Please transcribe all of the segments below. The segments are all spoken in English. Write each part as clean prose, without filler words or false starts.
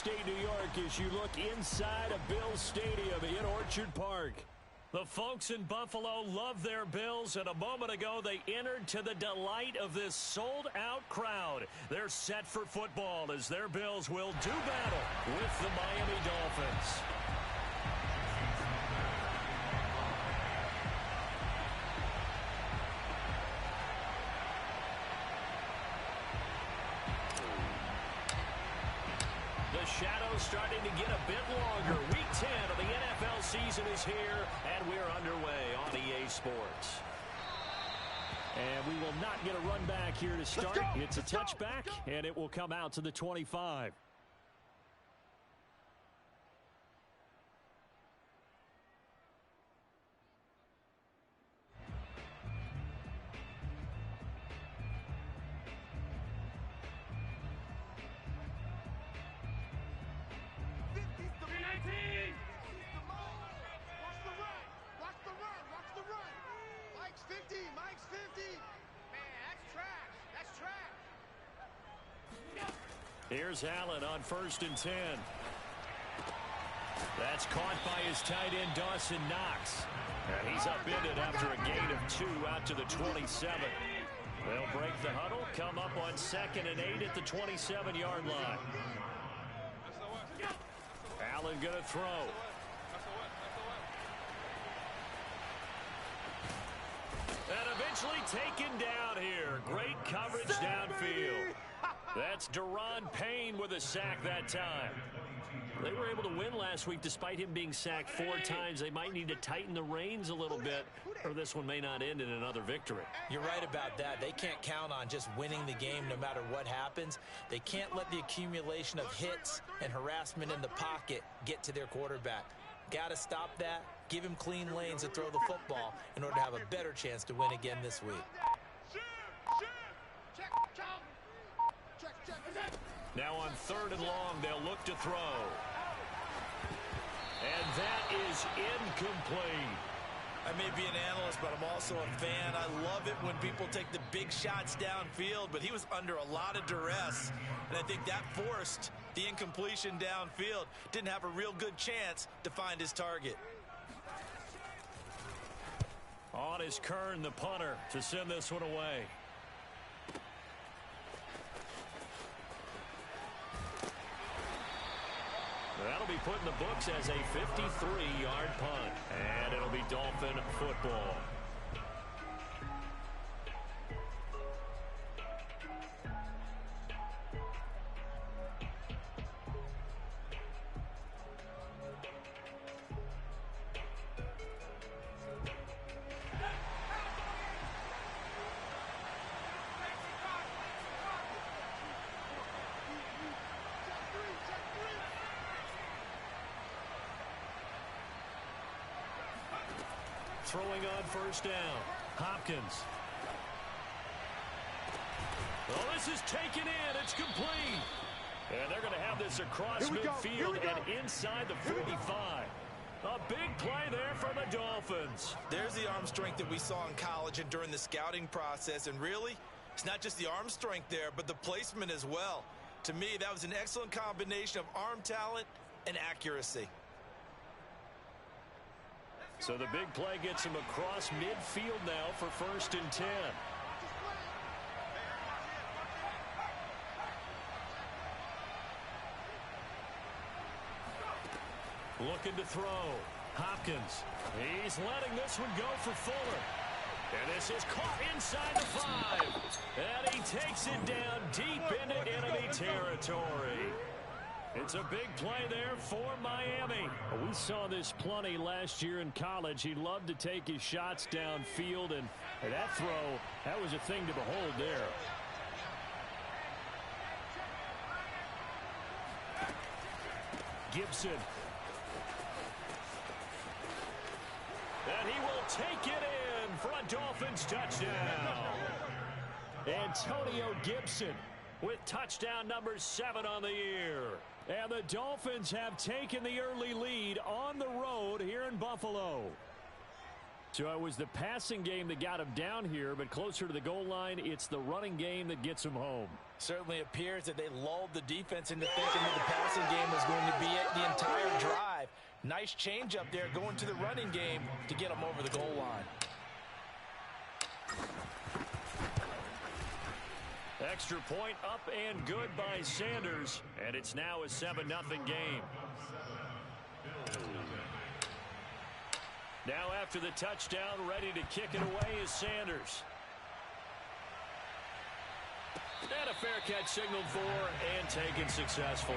upstate New York as you look inside of Bills Stadium in Orchard Park. The folks in Buffalo love their Bills, and a moment ago they entered to the delight of this sold-out crowd. They're set for football as their Bills will do battle with the Miami Dolphins. The shadow's starting to get a bit longer. Week 10 of the NFL season is here, and we're underway on EA Sports. And we will not get a run back here to start. It's a touchback, and it will come out to the 25. Here's Allen on 1st and 10. That's caught by his tight end, Dawson Knox. And he's upended after a gain of 2 out to the 27. They'll break the huddle, come up on 2nd and 8 at the 27-yard line. Allen going to throw. And eventually taken down here. Great coverage downfield. That's Daron Payne with a sack that time. They were able to win last week despite him being sacked 4 times. They might need to tighten the reins a little bit, or this one may not end in another victory. You're right about that. They can't count on just winning the game no matter what happens. They can't let the accumulation of hits and harassment in the pocket get to their quarterback. Got to stop that, give him clean lanes to throw the football in order to have a better chance to win again this week. Now on 3rd and long, they'll look to throw. And that is incomplete. I may be an analyst, but I'm also a fan. I love it when people take the big shots downfield, but he was under a lot of duress, and I think that forced the incompletion downfield. Didn't have a real good chance to find his target. On is Kern, the punter, to send this one away. That'll be put in the books as a 53-yard punt. And it'll be Dolphin football. Throwing on 1st down. Hopkins. Well, this is taken in. It's complete. And they're going to have this across midfield and inside the 45. A big play there for the Dolphins. There's the arm strength that we saw in college and during the scouting process. And really, it's not just the arm strength there, but the placement as well. To me, that was an excellent combination of arm talent and accuracy. So the big play gets him across midfield now for 1st and 10. Looking to throw. Hopkins. He's letting this one go for Fuller. And this is caught inside the 5. And he takes it down deep into enemy territory. It's a big play there for Miami. We saw this plenty last year in college. He loved to take his shots downfield, and that throw, that was a thing to behold there. Gibson. And he will take it in for a Dolphins touchdown. Antonio Gibson with touchdown number 7 on the year. And the Dolphins have taken the early lead on the road here in Buffalo. So it was the passing game that got him down here, but closer to the goal line, it's the running game that gets him home. Certainly appears that they lulled the defense into thinking that the passing game was going to be it the entire drive. Nice change up there going to the running game to get him over the goal line. Extra point up and good by Sanders, and it's now a 7-0 game. Now after the touchdown, ready to kick it away is Sanders. And a fair catch signaled for and taken successfully.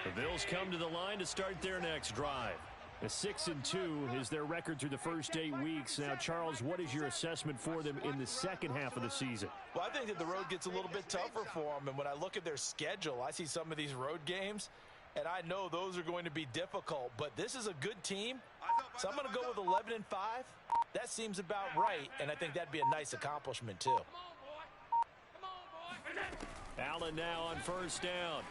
The Bills come to the line to start their next drive. A 6-2 is their record through the first 8 weeks. Now, Charles, what is your assessment for them in the second half of the season? Well, I think that the road gets a little bit tougher for them. And when I look at their schedule, I see some of these road games, and I know those are going to be difficult. But this is a good team, so I'm going to go with 11-5. That seems about right, and I think that'd be a nice accomplishment, too. Allen now on first down.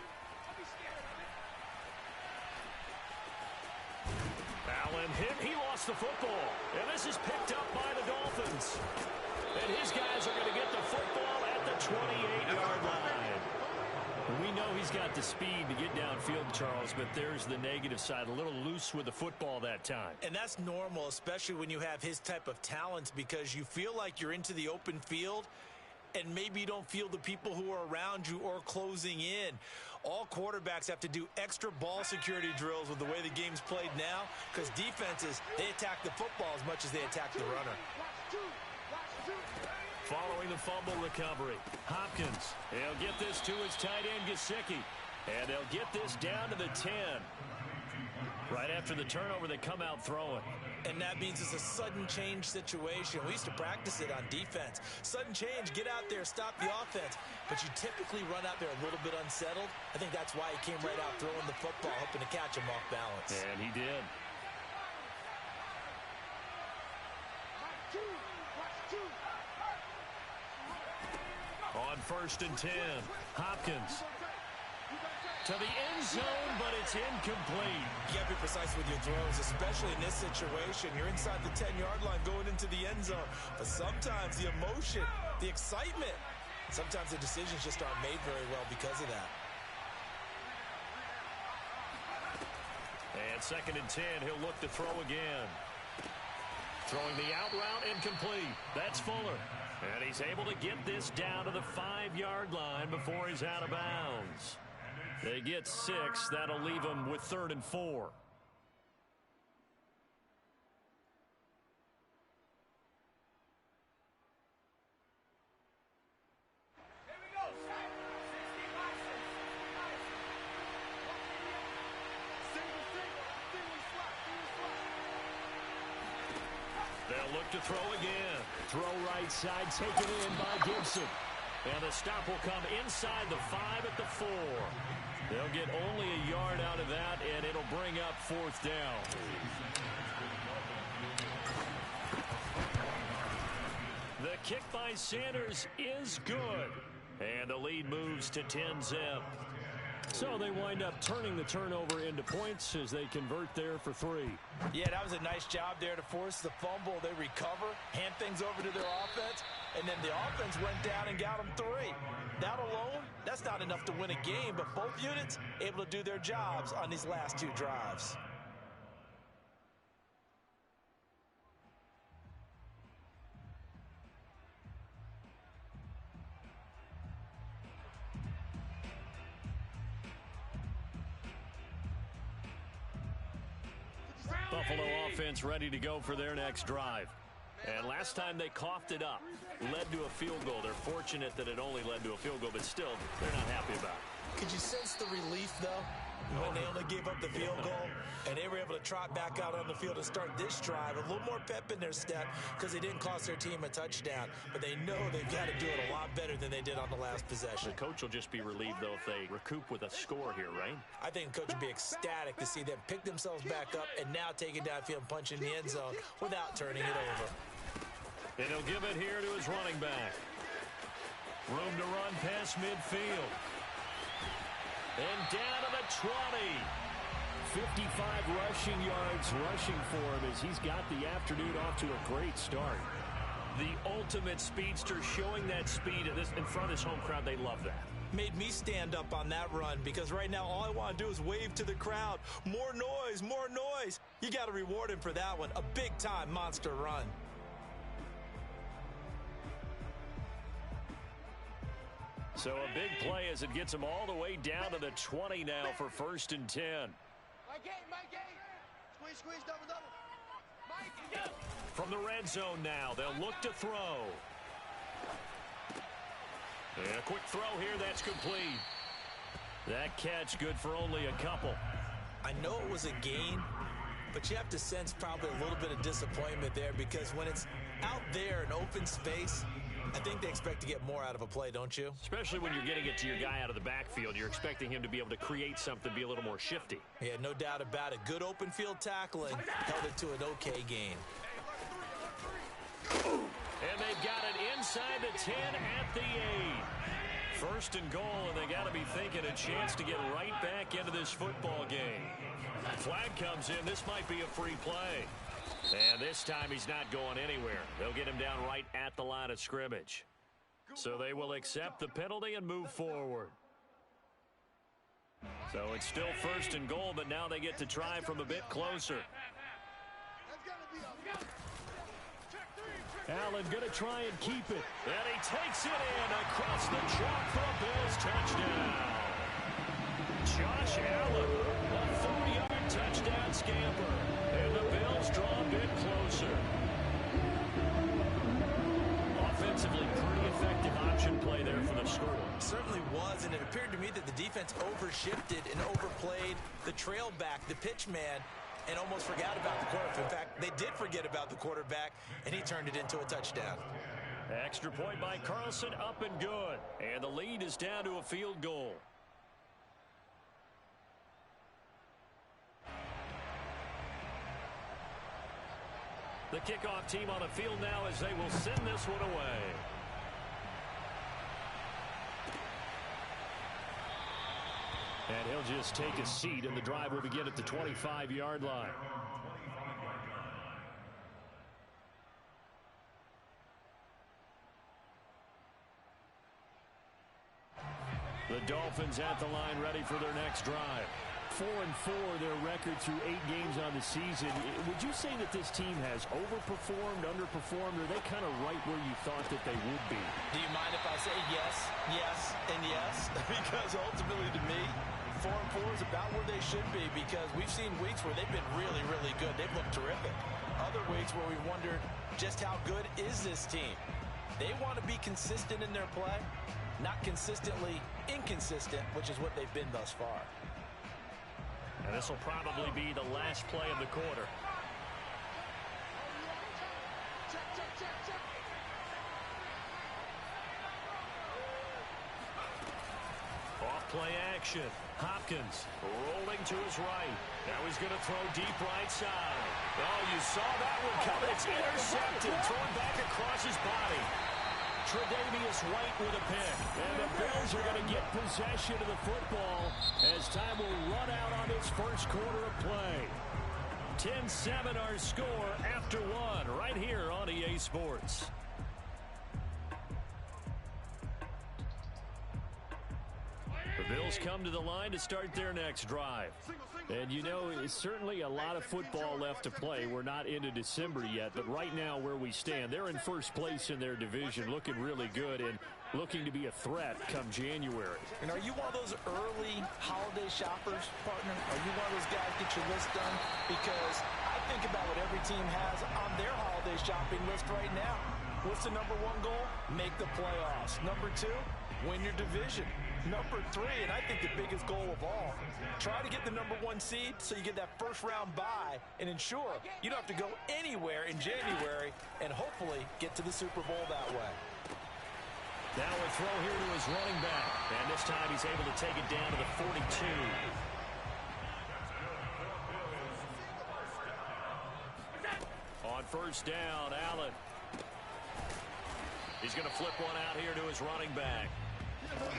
Allen hit. He lost the football. And this is picked up by the Dolphins. And his guys are going to get the football at the 28-yard line. We know he's got the speed to get downfield, Charles, but there's the negative side. A little loose with the football that time. And that's normal, especially when you have his type of talents, because you feel like you're into the open field and maybe you don't feel the people who are around you or closing in. All quarterbacks have to do extra ball security drills with the way the game's played now, because defenses, they attack the football as much as they attack the runner. Following the fumble recovery, Hopkins. He'll get this to his tight end, Gesicki. And they'll get this down to the 10. Right after the turnover, they come out throwing. And that means it's a sudden change situation. We used to practice it on defense. Sudden change, get out there, stop the offense. But you typically run out there a little bit unsettled. I think that's why he came right out throwing the football, hoping to catch him off balance. And he did. On 1st and 10, Hopkins. To the end zone, but it's incomplete. You got to be precise with your throws, especially in this situation. You're inside the 10-yard line going into the end zone. But sometimes the emotion, the excitement, sometimes the decisions just aren't made very well because of that. And 2nd and 10, he'll look to throw again. Throwing the out route incomplete. That's Fuller. And he's able to get this down to the 5-yard line before he's out of bounds. They get 6. That'll leave them with 3rd and 4. They'll look to throw again. Throw right side, taken in by Gibson. And the stop will come inside the 5 at the 4. They'll get only a yard out of that, and it'll bring up 4th down. The kick by Sanders is good. And the lead moves to 10-zip. So they wind up turning the turnover into points as they convert there for 3. Yeah, that was a nice job there to force the fumble. They recover, hand things over to their offense, and then the offense went down and got them 3. That alone, that's not enough to win a game, but both units able to do their jobs on these last 2 drives. Buffalo offense ready to go for their next drive. And last time they coughed it up, led to a field goal. They're fortunate that it only led to a field goal, but still, they're not happy about it. Could you sense the relief, though, when they only gave up the field goal and they were able to trot back out on the field and start this drive? A little more pep in their step because they didn't cost their team a touchdown. But they know they've got to do it a lot better than they did on the last possession. The coach will just be relieved, though, if they recoup with a score here, right? I think the coach would be ecstatic to see them pick themselves back up and now take it downfield and punch in the end zone without turning it over. And he'll give it here to his running back. Room to run past midfield. And down to the 20. 55 rushing yards rushing for him as he's got the afternoon off to a great start. The ultimate speedster, showing that speed in front of his home crowd. They love that. Made me stand up on that run because right now all I want to do is wave to the crowd. More noise, more noise. You got to reward him for that one. A big-time monster run. So a big play as it gets him all the way down to the 20 now for 1st and 10. Squeeze, double. From the red zone now, they'll look to throw. And a quick throw here, that's complete. That catch good for only a couple. I know it was a gain, but you have to sense probably a little bit of disappointment there because when it's out there in open space, I think they expect to get more out of a play, don't you? Especially when you're getting it to your guy out of the backfield. You're expecting him to be able to create something, be a little more shifty. Yeah, no doubt about it. Good open field tackling held it to an okay gain. And they've got it inside the 10 at the 8. 1st and goal, and they got to be thinking a chance to get right back into this football game. Flag comes in. This might be a free play. And this time he's not going anywhere. They'll get him down right at the line of scrimmage. So they will accept the penalty and move forward. So it's still 1st and goal, but now they get to try from a bit closer. Allen going to try and keep it. And he takes it in across the chalk for a Bills touchdown. Josh Allen, a 40-yard touchdown scamper. And the Bills draw a bit closer. Offensively, pretty effective option play there for the score. Certainly was, and it appeared to me that the defense overshifted and overplayed the trail back, the pitch man, and almost forgot about the quarterback. In fact, they did forget about the quarterback, and he turned it into a touchdown. Extra point by Carlson, up and good. And the lead is down to a field goal. The kickoff team on the field now as they will send this one away. And he'll just take a seat, and the drive will begin at the 25-yard line. The Dolphins at the line, ready for their next drive. 4-4, their record through 8 games on the season. Would you say that this team has overperformed, underperformed, or are they kind of right where you thought that they would be? Do you mind if I say yes, yes, and yes? Because ultimately to me, 4-4 is about where they should be because we've seen weeks where they've been really, really good. They've looked terrific. Other weeks where we wondered just how good is this team. They want to be consistent in their play, not consistently inconsistent, which is what they've been thus far. And this will probably be the last play of the quarter. Off play action. Hopkins rolling to his right. Now he's going to throw deep right side. Oh, you saw that one coming. It's intercepted. Thrown back across his body. Tre'Davious White with a pick. And the Bills are going to get possession of the football as time will run out on this first quarter of play. 10-7 our score after one right here on EA Sports. The Bills come to the line to start their next drive. And you know, it's certainly a lot of football left to play. We're not into December yet, but right now where we stand, they're in first place in their division, looking really good and looking to be a threat come January. And are you one of those early holiday shoppers, partner? Are you one of those guys get your list done? Because I think about what every team has on their holiday shopping list right now. What's the #1 goal? Make the playoffs. #2, win your division. Number 3, and I think the biggest goal of all, try to get the number 1 seed so you get that first round bye and ensure you don't have to go anywhere in January and hopefully get to the Super Bowl that way. Now a throw here to his running back, and this time he's able to take it down to the 42. On first down, Allen. He's going to flip one out here to his running back.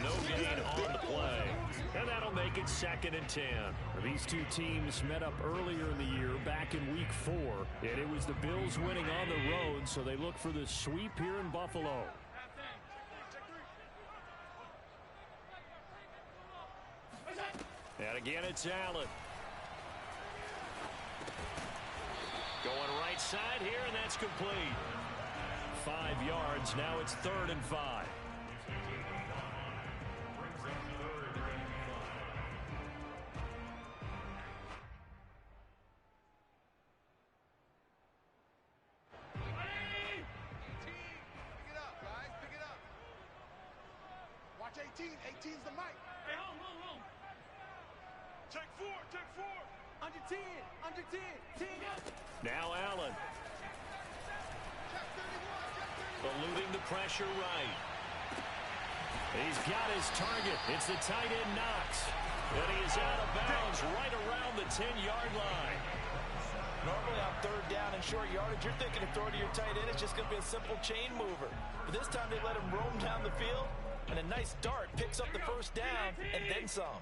No gain on the play. And that'll make it 2nd and 10. These two teams met up earlier in the year, back in week 4. And it was the Bills winning on the road, so they look for the sweep here in Buffalo. And again, it's Allen. Going right side here, and that's complete. 5 yards. Now it's 3rd and 5. Pick it up. Watch 18. 18's the mic. Hey, home. Take 4. Under 10. 10. Now Allen. Eluding the pressure right. He's got his target. It's the tight end Knox. And he is out of bounds right around the 10-yard line. Normally on 3rd down and short yardage, you're thinking of throwing to your tight end. It's just going to be a simple chain mover. But this time they let him roam down the field, and a nice dart picks up the first down and then some.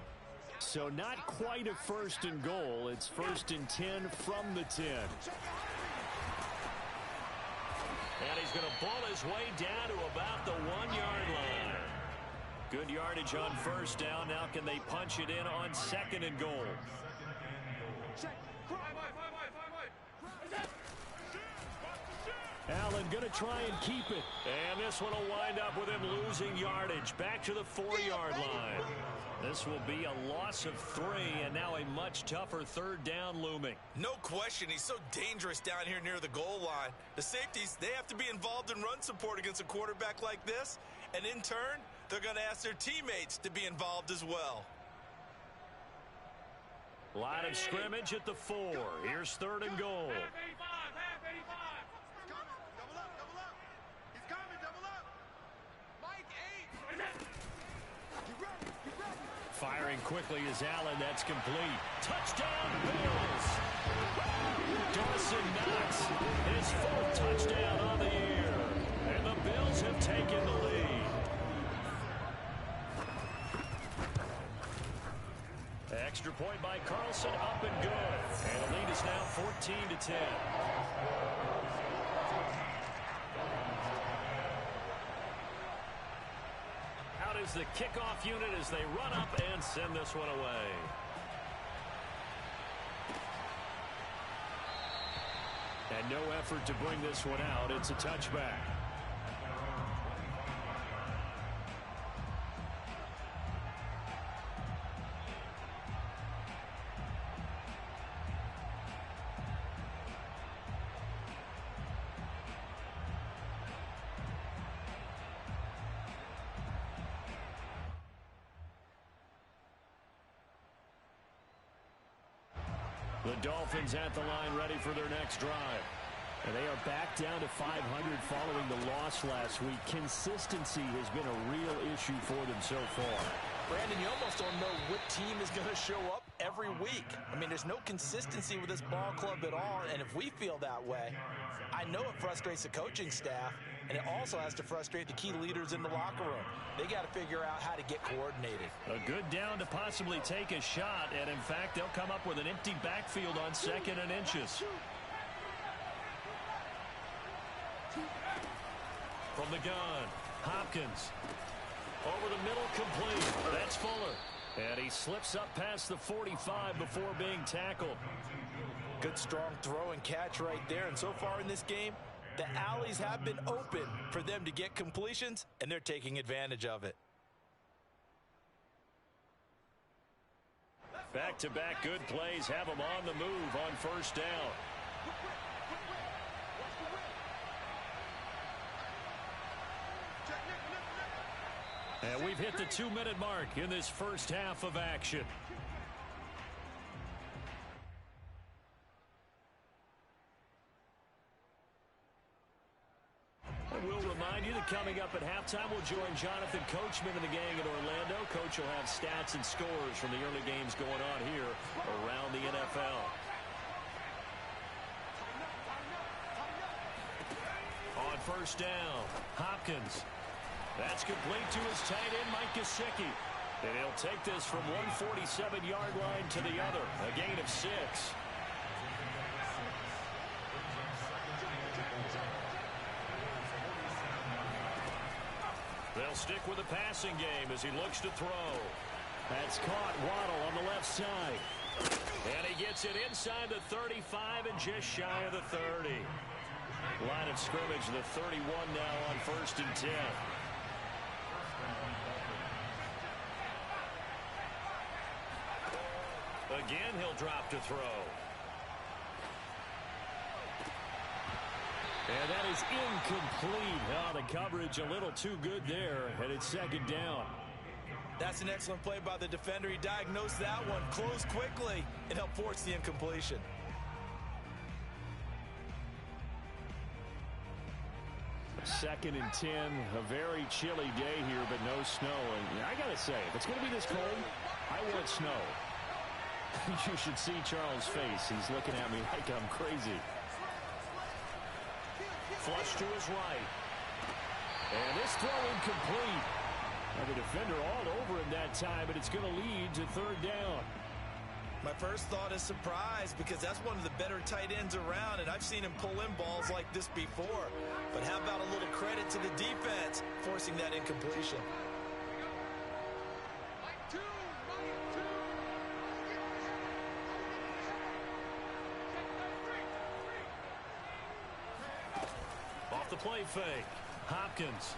So not quite a 1st and goal. It's 1st and 10 from the 10. And he's going to ball his way down to about the 1-yard line. Good yardage on first down. Now can they punch it in on 2nd and goal? Allen going to try and keep it. And this one will wind up with him losing yardage. Back to the 4-yard line. This will be a loss of 3, and now a much tougher 3rd down looming. No question, he's so dangerous down here near the goal line. The safeties, they have to be involved in run support against a quarterback like this. And in turn, they're going to ask their teammates to be involved as well. Line of scrimmage at the 4. Here's 3rd and goal. Firing quickly is Allen. That's complete. Touchdown, Bills! Dawson Knox, his 4th touchdown on the year. And the Bills have taken the lead. Extra point by Carlson, up and good. And the lead is now 14-10. Is the kickoff unit as they run up and send this one away. And no effort to bring this one out. It's a touchback. The Dolphins at the line ready for their next drive. And they are back down to 500 following the loss last week. Consistency has been a real issue for them so far. Brandon, you almost don't know what team is going to show up every week. I mean, there's no consistency with this ball club at all, and if we feel that way, I know it frustrates the coaching staff, and it also has to frustrate the key leaders in the locker room. They got to figure out how to get coordinated. A good down to possibly take a shot, and in fact, they'll come up with an empty backfield on 2nd and inches. From the gun, Hopkins. Over the middle, complete. That's Fuller. And he slips up past the 45 before being tackled. Good strong throw and catch right there. And so far in this game, the alleys have been open for them to get completions, and they're taking advantage of it. Back-to-back good plays have them on the move on first down. And we've hit the 2-minute mark in this first half of action. And we'll remind you that coming up at halftime, we'll join Jonathan Coachman and the gang in Orlando. Coach will have stats and scores from the early games going on here around the NFL. On first down, Hopkins. That's complete to his tight end, Mike Gesicki. And he'll take this from 147-yard line to the other, a gain of 6. They'll stick with the passing game as he looks to throw. That's caught. Waddle on the left side. And he gets it inside the 35 and just shy of the 30. Line of scrimmage, the 31 now on 1st and 10. Again, he'll drop to throw. And that is incomplete. Oh, the coverage a little too good there, and it's 2nd down. That's an excellent play by the defender. He diagnosed that one, closed quickly, and helped force the incompletion. Second and 10, a very chilly day here, but no snow. And I got to say, if it's going to be this cold, I want snow. You should see Charles' face. He's looking at me like I'm crazy. Flush to his right. And this throw incomplete. Now the defender all over him that time, but it's going to lead to 3rd down. My first thought is surprise because that's one of the better tight ends around, and I've seen him pull in balls like this before. But how about a little credit to the defense forcing that incompletion? Off the play fake. Hopkins.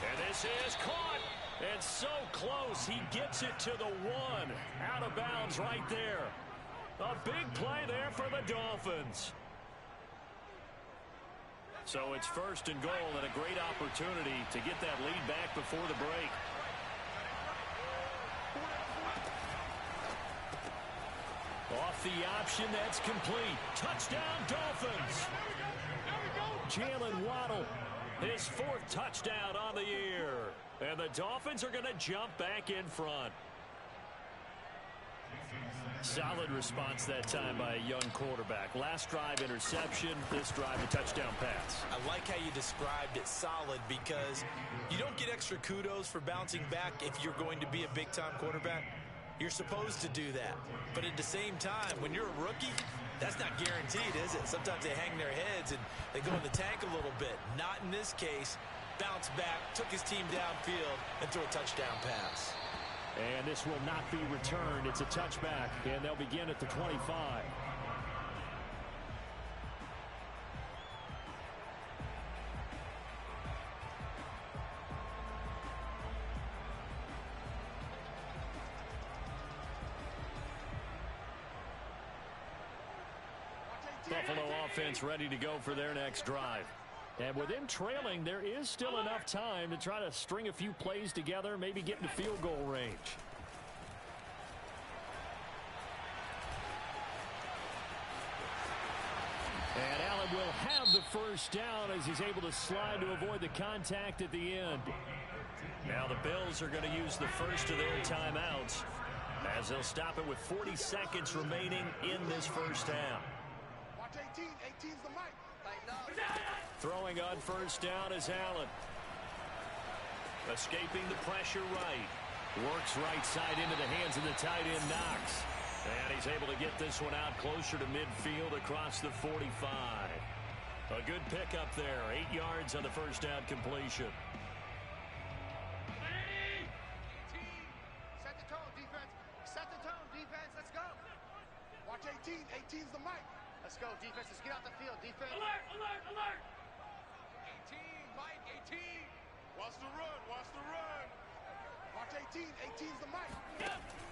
And this is caught. And so close. He gets it to the 1. Out of bounds right there. A big play there for the Dolphins. So it's 1st and goal and a great opportunity to get that lead back before the break. Off the option, that's complete. Touchdown, Dolphins. Jalen Waddle, his 4th touchdown on the year. And the Dolphins are going to jump back in front. Solid response that time by a young quarterback. Last drive interception, this drive a touchdown pass. I like how you described it, solid, because you don't get extra kudos for bouncing back if you're going to be a big-time quarterback. You're supposed to do that. But at the same time, when you're a rookie, that's not guaranteed, is it? Sometimes they hang their heads and they go in the tank a little bit. Not in this case. Bounced back, took his team downfield, and threw a touchdown pass. And this will not be returned. It's a touchback, and they'll begin at the 25. Buffalo offense ready to go for their next drive. And with them trailing, there is still enough time to try to string a few plays together, maybe get into field goal range. And Allen will have the first down as he's able to slide to avoid the contact at the end. Now the Bills are going to use the first of their timeouts as they'll stop it with 40 seconds remaining in this first half. Watch 18. 18's the mic. Throwing on first down is Allen. Escaping the pressure right. Works right side into the hands of the tight end Knox. And he's able to get this one out closer to midfield across the 45. A good pickup there. 8 yards on the first down completion. Set the tone, defense. Set the tone, defense. Let's go. Watch 18. 18's the mic. Let's go, defense. Let's get out the field, defense. Alert, alert, alert. 18, Mike, 18. Watch the run, watch the run. Watch 18, 18's the mic.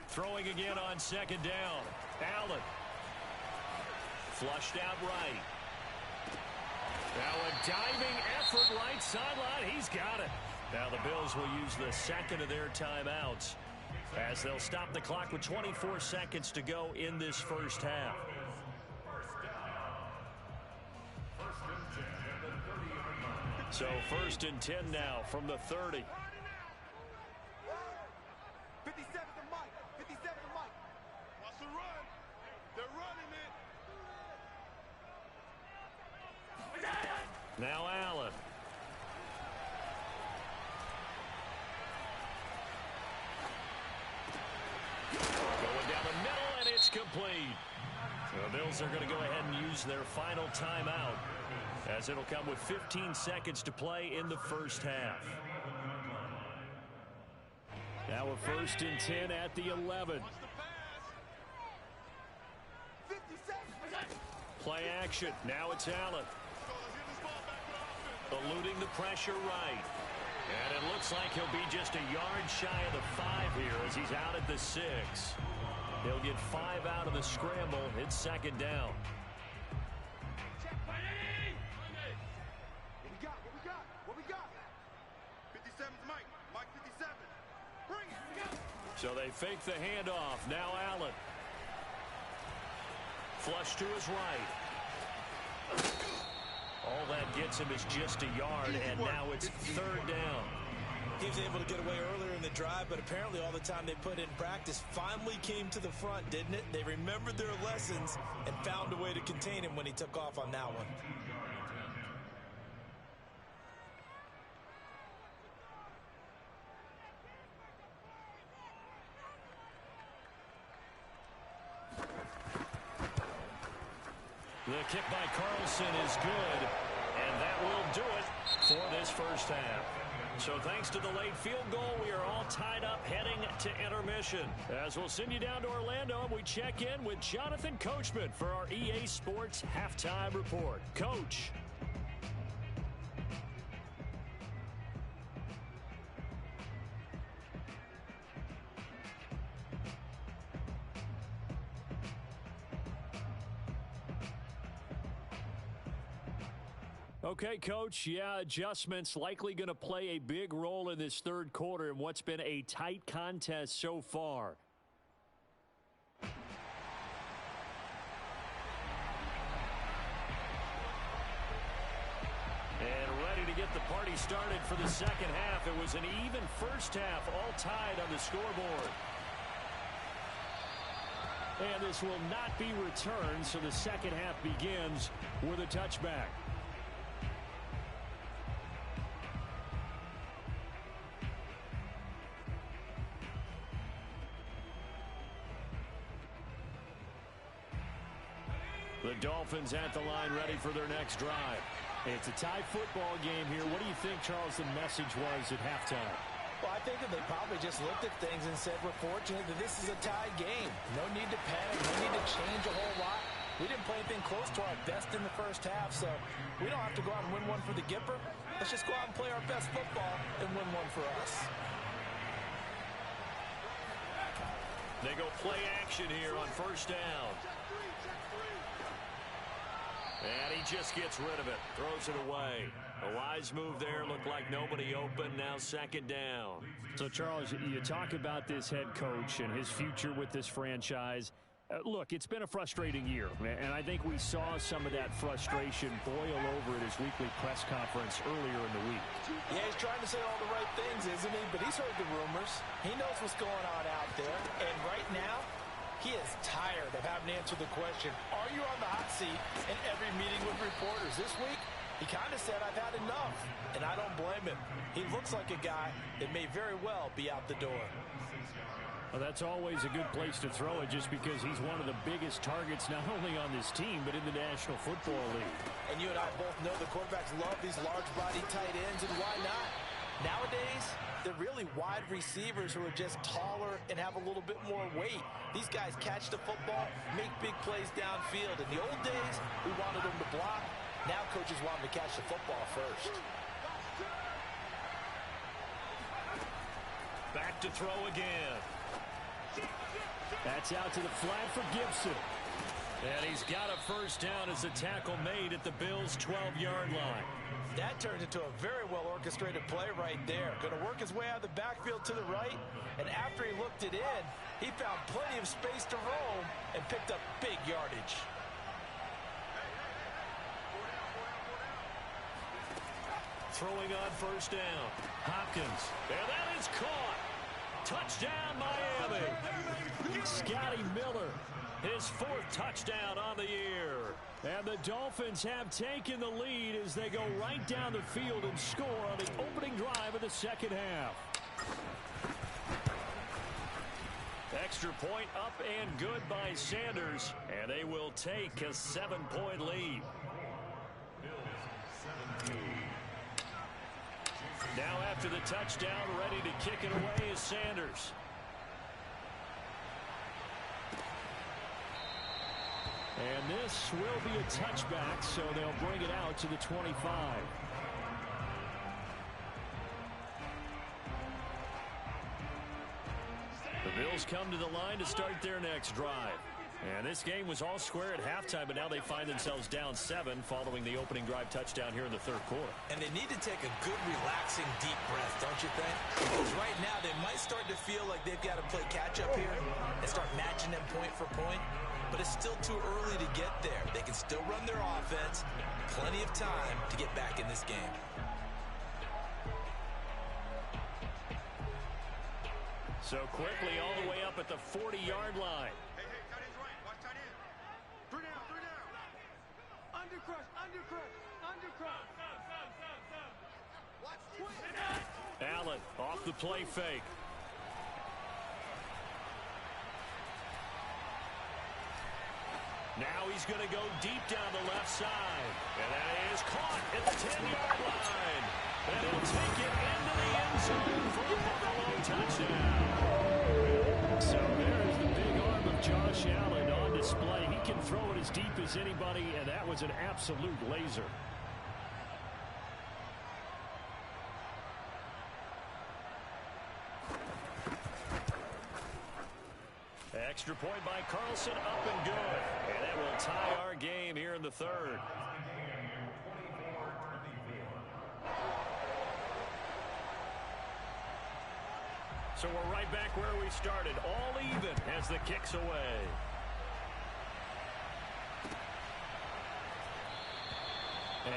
Throwing again on second down. Allen. Flushed out right. Now a diving effort right sideline. He's got it. Now the Bills will use the second of their timeouts as they'll stop the clock with 24 seconds to go in this first half. So 1st and 10 now from the 30. 57 to Mike. 57 to Mike. Watch the run. They're running it. Now Allen. Going down the middle, and it's complete. The Bills are going to go ahead and use their final timeout, as it'll come with 15 seconds to play in the first half. Now a 1st and 10 at the 11. Play action. Now it's Allen. Eluding the pressure right. And it looks like he'll be just a yard shy of the 5 here as he's out at the 6. He'll get 5 out of the scramble. It's 2nd down. What we got? 57's Mike. Mike 57. Bring it. So they fake the handoff. Now Allen. Flush to his right. All that gets him is just a yard, and now it's 3rd down. He was able to get away earlier in the drive, but apparently all the time they put in practice finally came to the front, didn't it? They remembered their lessons and found a way to contain him when he took off on that one. The kick by Carlson is good, and that will do it for this first half. So thanks to the late field goal, we are all tied up heading to intermission. As we'll send you down to Orlando, and we check in with Jonathan Coachman for our EA Sports Halftime Report. Coach. Okay, Coach, yeah, adjustments likely going to play a big role in this 3rd quarter in what's been a tight contest so far. And ready to get the party started for the second half. It was an even first half, all tied on the scoreboard. And this will not be returned, so the second half begins with a touchback. The Dolphins at the line ready for their next drive. It's a tie football game here. What do you think, Charles, the message was at halftime? Well, I think that they probably just looked at things and said, we're fortunate that this is a tie game. No need to panic. No need to change a whole lot. We didn't play anything close to our best in the first half, so we don't have to go out and win one for the Gipper. Let's just go out and play our best football and win one for us. They go play action here on 1st down. And he just gets rid of it, throws it away. A wise move there, looked like nobody open, now 2nd down. So, Charles, you talk about this head coach and his future with this franchise. Look, it's been a frustrating year, and I think we saw some of that frustration boil over at his weekly press conference earlier in the week. Yeah, he's trying to say all the right things, isn't he? But he's heard the rumors. He knows what's going on out there. And right now, he is tired of having to answer the question, are you on the hot seat in every meeting with reporters? This week, he kind of said, I've had enough, and I don't blame him. He looks like a guy that may very well be out the door. Well, that's always a good place to throw it just because he's one of the biggest targets not only on this team but in the National Football League. And you and I both know the quarterbacks love these large-body tight ends, and why not? Nowadays, they're really wide receivers who are just taller and have a little bit more weight. These guys catch the football, make big plays downfield. In the old days, we wanted them to block. Now coaches want them to catch the football first. Back to throw again. That's out to the flat for Gibson. And he's got a first down as a tackle made at the Bills' 12-yard line. That turned into a very well-orchestrated play right there. Going to work his way out of the backfield to the right, and after he looked it in, he found plenty of space to roam and picked up big yardage. Throwing on first down. Hopkins. And that is caught. Touchdown, Miami. Scotty Miller, his 4th touchdown on the year. And the Dolphins have taken the lead as they go right down the field and score on the opening drive of the second half. Extra point up and good by Sanders, and they will take a 7-point lead. Now after the touchdown, ready to kick it away is Sanders. And this will be a touchback, so they'll bring it out to the 25. The Bills come to the line to start their next drive. And this game was all square at halftime, but now they find themselves down 7 following the opening drive touchdown here in the 3rd quarter. And they need to take a good, relaxing, deep breath, don't you think? Because right now they might start to feel like they've got to play catch-up here and start matching them point for point. But it's still too early to get there. They can still run their offense. Plenty of time to get back in this game. So quickly all the way up at the 40-yard line. Hey, tight end's right. Watch tight end. 3 down, 3 down. Undercrush, undercrush, undercrush. Watch twist. Allen off the play fake. Now he's going to go deep down the left side. And that is caught at the 10-yard line. And he'll take it into the end zone for a Buffalo touchdown. So there's the big arm of Josh Allen on display. He can throw it as deep as anybody, and that was an absolute laser. Extra point by Carlson, up and good. And that will tie our game here in the 3rd. So we're right back where we started, all even as the kick's away.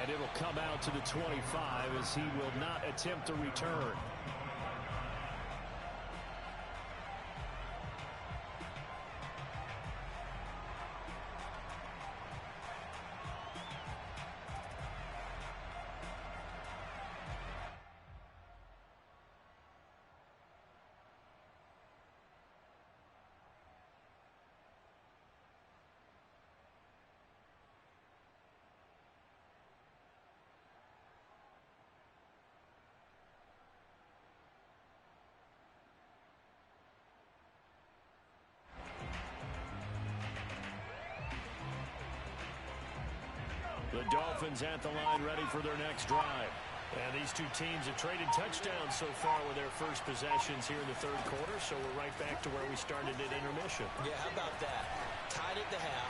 And it'll come out to the 25 as he will not attempt to return. The Dolphins at the line ready for their next drive. And these two teams have traded touchdowns so far with their first possessions here in the 3rd quarter, so we're right back to where we started at intermission. Yeah, how about that? Tied at the half,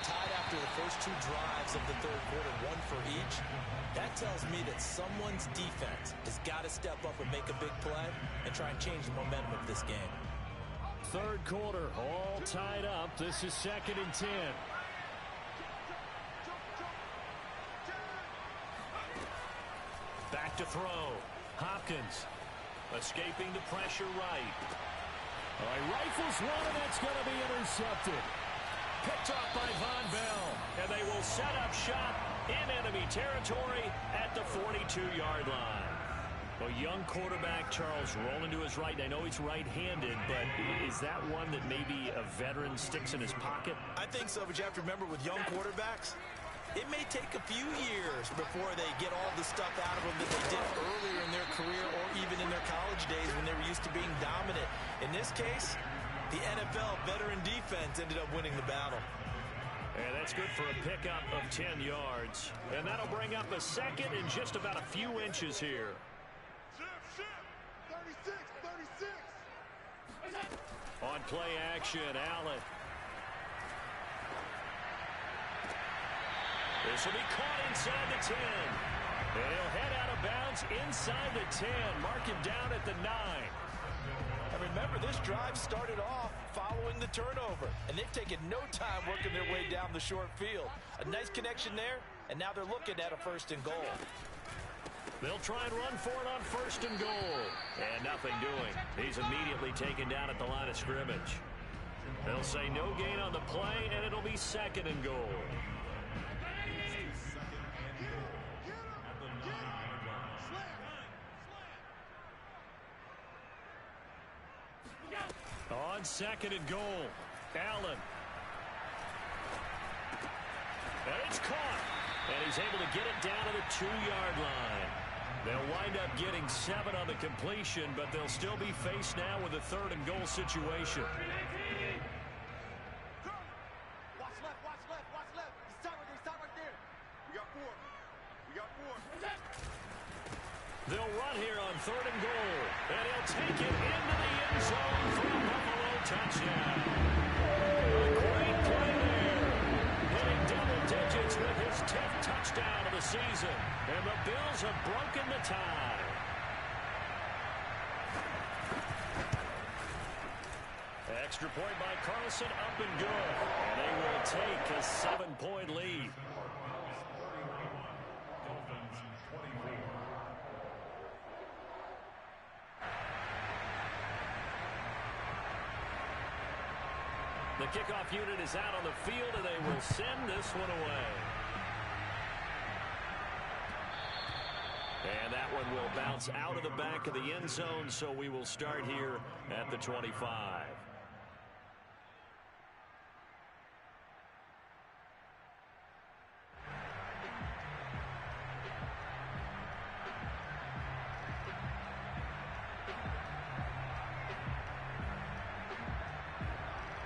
tied after the first 2 drives of the 3rd quarter, 1 for each. That tells me that someone's defense has got to step up and make a big play and try and change the momentum of this game. 3rd quarter, all tied up. This is 2nd and 10. Back to throw. Hopkins escaping the pressure right. He rifles one, and that's going to be intercepted. Picked off by Von Bell, and they will set up shop in enemy territory at the 42-yard line. A young quarterback, Charles, rolling to his right. I know he's right-handed, but is that one that maybe a veteran sticks in his pocket? I think so, but you have to remember with young quarterbacks, it may take a few years before they get all the stuff out of them that they did earlier in their career or even in their college days when they were used to being dominant. In this case, the NFL veteran defense ended up winning the battle. And that's good for a pickup of 10 yards. And that'll bring up a 2nd and just about a few inches here. 36, 36. On play action, Allen. This will be caught inside the 10. And he'll head out of bounds inside the 10. Mark him down at the 9. And remember, this drive started off following the turnover, and they've taken no time working their way down the short field. A nice connection there, and now they're looking at a 1st and goal. They'll try and run for it on 1st and goal. And nothing doing. He's immediately taken down at the line of scrimmage. They'll say no gain on the play, and it'll be 2nd and goal. On 2nd and goal, Allen. And it's caught. And he's able to get it down to the 2-yard line. They'll wind up getting 7 on the completion, but they'll still be faced now with a 3rd and goal situation. Watch left, watch left, watch left. He's tight right there. We got 4. We got 4. They'll run here on 3rd and goal. And he'll take it into the end zone for a Buffalo touchdown. A great play there. Hitting double digits with his 10th touchdown of the season. And the Bills have broken the tie. Extra point by Carlson, up and good. And they will take a 7-point lead. The kickoff unit is out on the field, and they will send this one away. And that one will bounce out of the back of the end zone, so we will start here at the 25.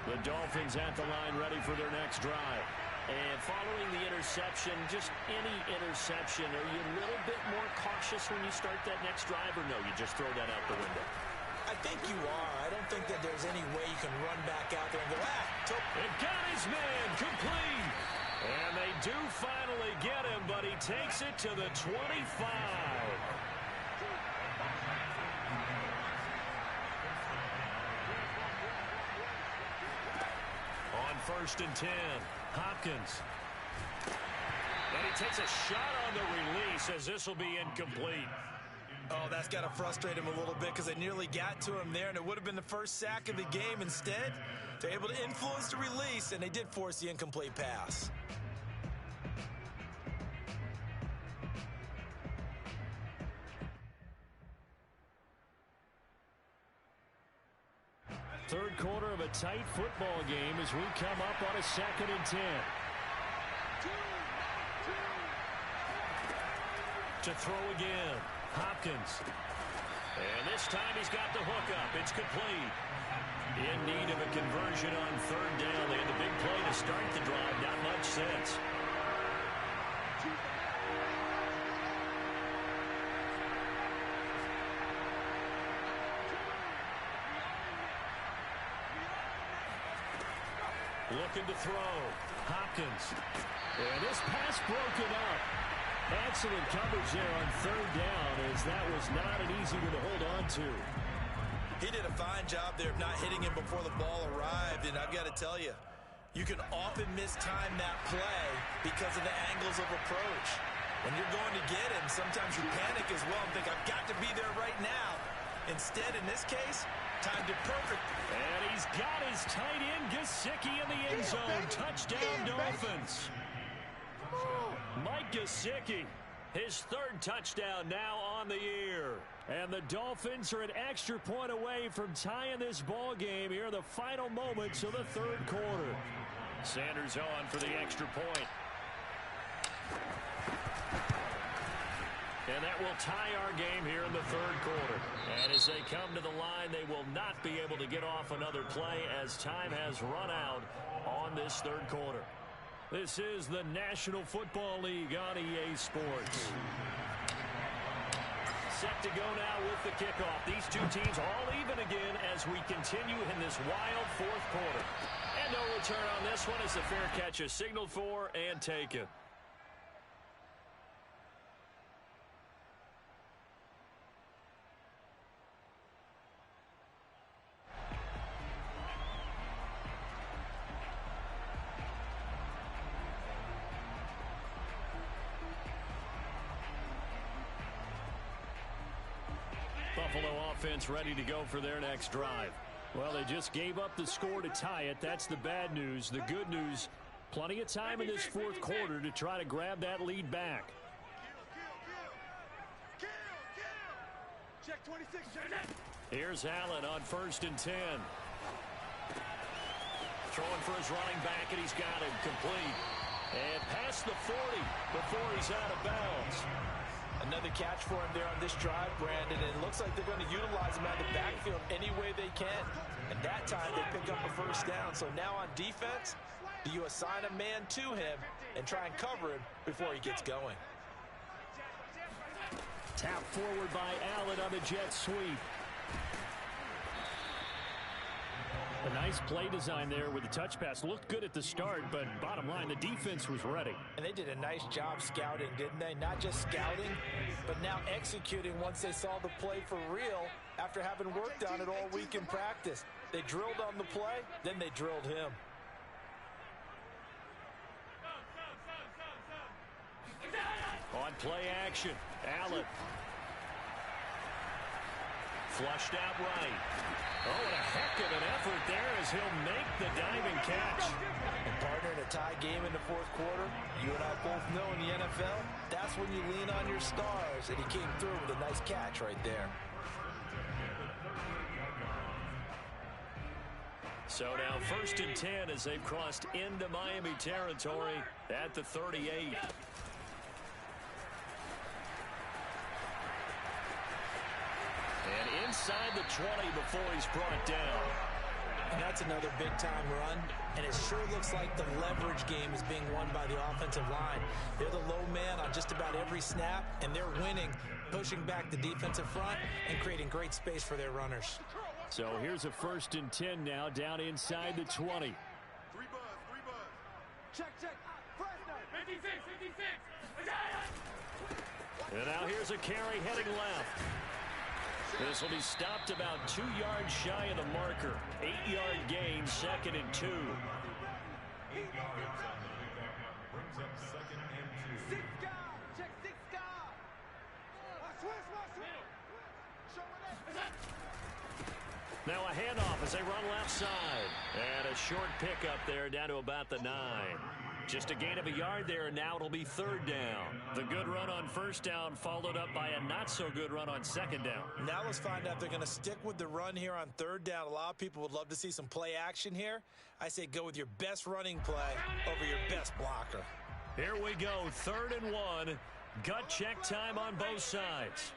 The Dolphins at the line, ready for their next drive. And following the interception, just any interception, are you a little bit more cautious when you start that next drive, or no, you just throw that out the window? I think you are. I don't think that there's any way you can run back out there and go, It got his man, complete. And they do finally get him, but he takes it to the 25. On 1st and 10, Hopkins. And he takes a shot on the release as this will be incomplete. Oh, that's got to frustrate him a little bit because they nearly got to him there, and it would have been the first sack of the game. Instead, they're able to influence the release, and they did force the incomplete pass. Third quarter of a tight football game as we come up on a 2nd and 10. To throw again, Hopkins. And this time he's got the hook up. It's complete. In need of a conversion on 3rd down. They had the big play to start the drive. Not much sense. Looking to throw. Hopkins. And this pass broken up. Excellent coverage there on 3rd down, as that was not an easy one to hold on to. He did a fine job there of not hitting him before the ball arrived, and I've got to tell you, you can often mistime that play because of the angles of approach. When you're going to get him, sometimes you panic as well and think, I've got to be there right now. Instead, in this case, timed it perfect. And he's got his tight end, Gesicki, in the end zone. Touchdown, Dolphins. Mike Gesicki, his 3rd touchdown now on the year. And the Dolphins are an extra point away from tying this ball game here in the final moments of the 3rd quarter. Sanders on for the extra point. And that will tie our game here in the 3rd quarter. And as they come to the line, they will not be able to get off another play as time has run out on this 3rd quarter. This is the National Football League on EA Sports. Set to go now with the kickoff. These two teams all even again as we continue in this wild 4th quarter. And no return on this one as the fair catch is signaled for and taken. Buffalo offense ready to go for their next drive. Well, they just gave up the score to tie it. That's the bad news. The good news, plenty of time in this fourth quarter to try to grab that lead back. Check 26. Here's Allen on 1st and 10. Throwing for his running back, and he's got him complete. And past the 40 before he's out of bounds. Another catch for him there on this drive, Brandon. And it looks like they're going to utilize him out of the backfield any way they can. And that time they pick up a first down. So now on defense, do you assign a man to him and try and cover him before he gets going? Tap forward by Allen on the jet sweep. A nice play design there with the touch pass. Looked good at the start, but bottom line, the defense was ready. And they did a nice job scouting, didn't they? Not just scouting, but now executing once they saw the play for real after having worked on it all week in practice. They drilled on the play, then they drilled him. On play action, Allen. Flushed out right. Oh, and a heck of an effort there as he'll make the diving catch. And partner, in a tie game in the fourth quarter, you and I both know in the NFL, that's when you lean on your stars. And he came through with a nice catch right there. So now 1st and 10 as they've crossed into Miami territory at the 38. And inside the 20 before he's brought down. And that's another big-time run. And it sure looks like the leverage game is being won by the offensive line. They're the low man on just about every snap, and they're winning, pushing back the defensive front and creating great space for their runners. So here's a 1st and 10 now down inside the 20. Check. Fresno. 56. And now here's a carry heading left. This will be stopped about 2 yards shy of the marker. 8-yard gain, 2nd and 2. 8 yards on the pickup. Brings up 2nd and 2. 6 guard. Check 6 guard. Now a handoff as they run left side. And a short pickup there down to about the 9. Just a gain of a yard there, and now it'll be 3rd down. The good run on 1st down followed up by a not-so-good run on 2nd down. Now let's find out if they're going to stick with the run here on 3rd down. A lot of people would love to see some play action here. I say go with your best running play over your best blocker. Here we go, 3rd and 1. Gut check time on both sides.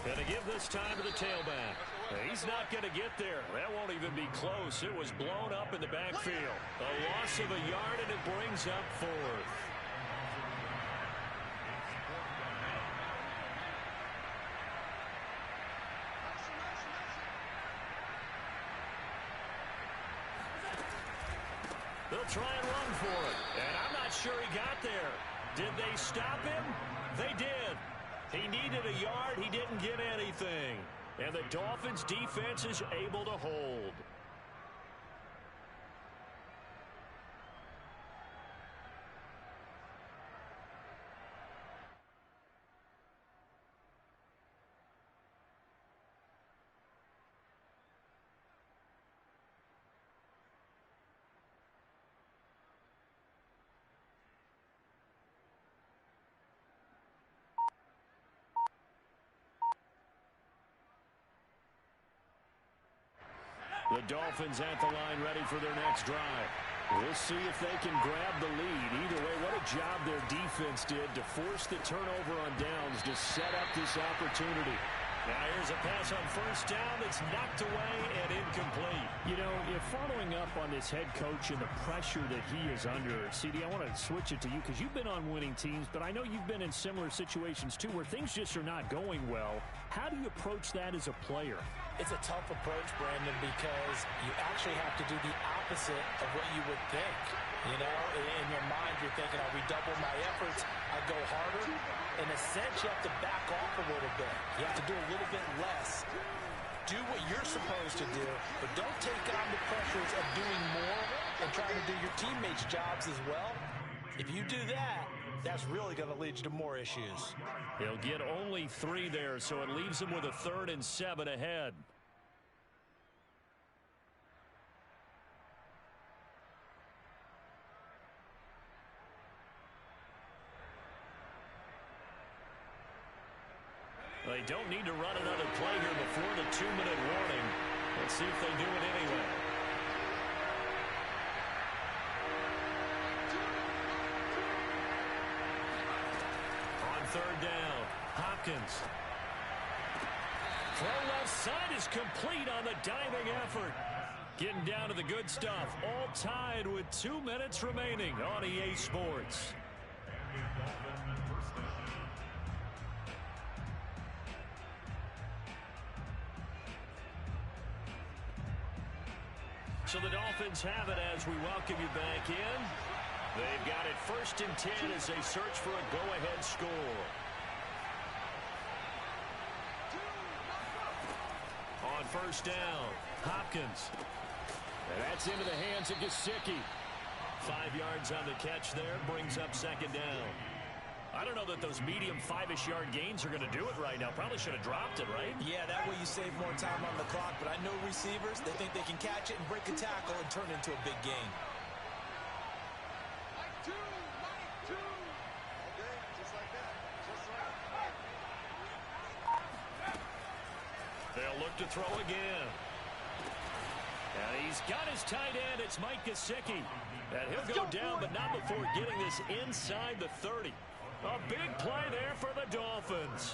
Gonna give this time to the tailback. He's not going to get there. That won't even be close. It was blown up in the backfield. A loss of a yard, and it brings up 4th. They'll try and run for it. And I'm not sure he got there. Did they stop him? They did. He needed a yard. He didn't get anything. And the Dolphins' defense is able to hold. The Dolphins at the line ready for their next drive. We'll see if they can grab the lead. Either way, what a job their defense did to force the turnover on downs to set up this opportunity. Now here's a pass on 1st down that's knocked away and incomplete. You know, if following up on this head coach and the pressure that he is under, CD, I want to switch it to you because you've been on winning teams, but I know you've been in similar situations too where things just are not going well. How do you approach that as a player? It's a tough approach, Brandon, because you actually have to do the opposite of what you would think. You know, in your mind, you're thinking, I'll redouble my efforts, I'll go harder. In a sense, you have to back off a little bit. You have to do a little bit less. Do what you're supposed to do, but don't take on the pressures of doing more and trying to do your teammates' jobs as well. If you do that, that's really going to lead you to more issues. He'll get only 3 there, so it leaves him with a 3rd and 7 ahead. They don't need to run another play here before the 2-minute warning. Let's see if they do it anyway. On 3rd down, Hopkins. Throw left side is complete on the diving effort. Getting down to the good stuff. All tied with 2 minutes remaining on EA Sports. So the Dolphins have it as we welcome you back in. They've got it 1st and 10 as they search for a go-ahead score. On 1st down, Hopkins. And that's into the hands of Gesicki. 5 yards on the catch there, brings up 2nd down. I don't know that those medium 5-ish yard gains are going to do it right now. Probably should have dropped it, right? Yeah, that way you save more time on the clock. But I know receivers, they think they can catch it and break a tackle and turn it into a big gain. Mike 2, Mike 2. Okay, just like that. Just like that. They'll look to throw again. And he's got his tight end. It's Mike Gesicki. And he'll go down, but not before getting this inside the 30. A big play there for the Dolphins.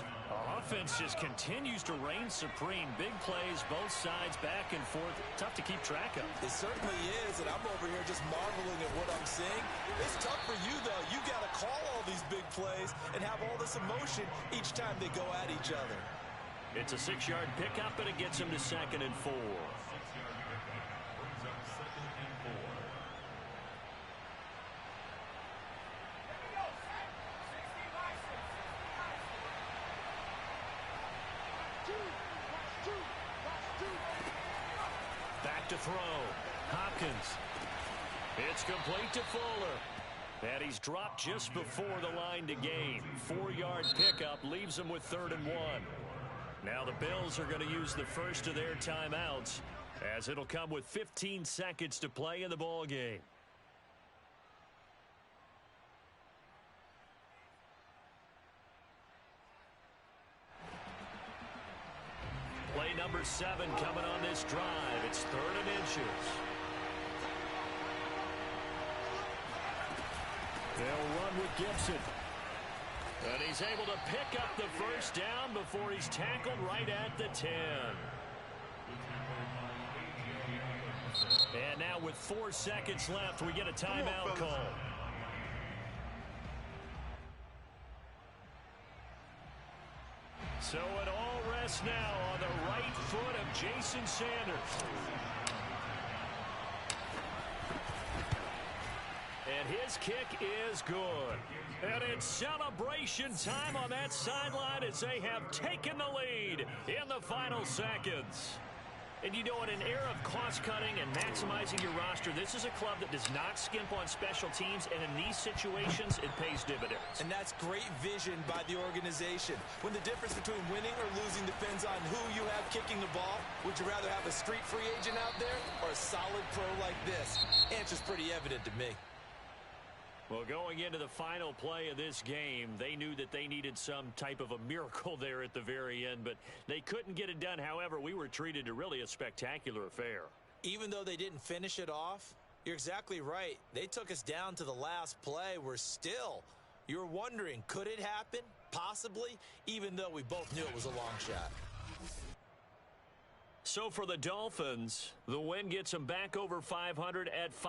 Offense just continues to reign supreme. Big plays, both sides, back and forth. Tough to keep track of. It certainly is, and I'm over here just marveling at what I'm seeing. It's tough for you, though. You got to call all these big plays and have all this emotion each time they go at each other. It's a 6-yard pickup, and it gets him to 2nd and 4. Back to throw. Hopkins. It's complete to Fuller. And he's dropped just before the line to gain. 4-yard pickup leaves him with 3rd and 1. Now the Bills are going to use the first of their timeouts, as it'll come with 15 seconds to play in the ball game. Play number 7 coming on this drive. It's 3rd and inches. They'll run with Gibson. And he's able to pick up the 1st down before he's tackled right at the 10. And now with 4 seconds left, we get a timeout call. So it all rests now on the right foot of Jason Sanders. And his kick is good. And it's celebration time on that sideline as they have taken the lead in the final seconds. And you know, in an era of cost-cutting and maximizing your roster, this is a club that does not skimp on special teams, and in these situations, it pays dividends. And that's great vision by the organization. When the difference between winning or losing depends on who you have kicking the ball, would you rather have a street free agent out there or a solid pro like this? Answer's pretty evident to me. Well, going into the final play of this game, they knew that they needed some type of a miracle there at the very end, but they couldn't get it done. However, we were treated to really a spectacular affair. Even though they didn't finish it off, you're exactly right. They took us down to the last play. We're still, you're wondering, could it happen? Possibly, even though we both knew it was a long shot. So for the Dolphins, the win gets them back over 500 at 5.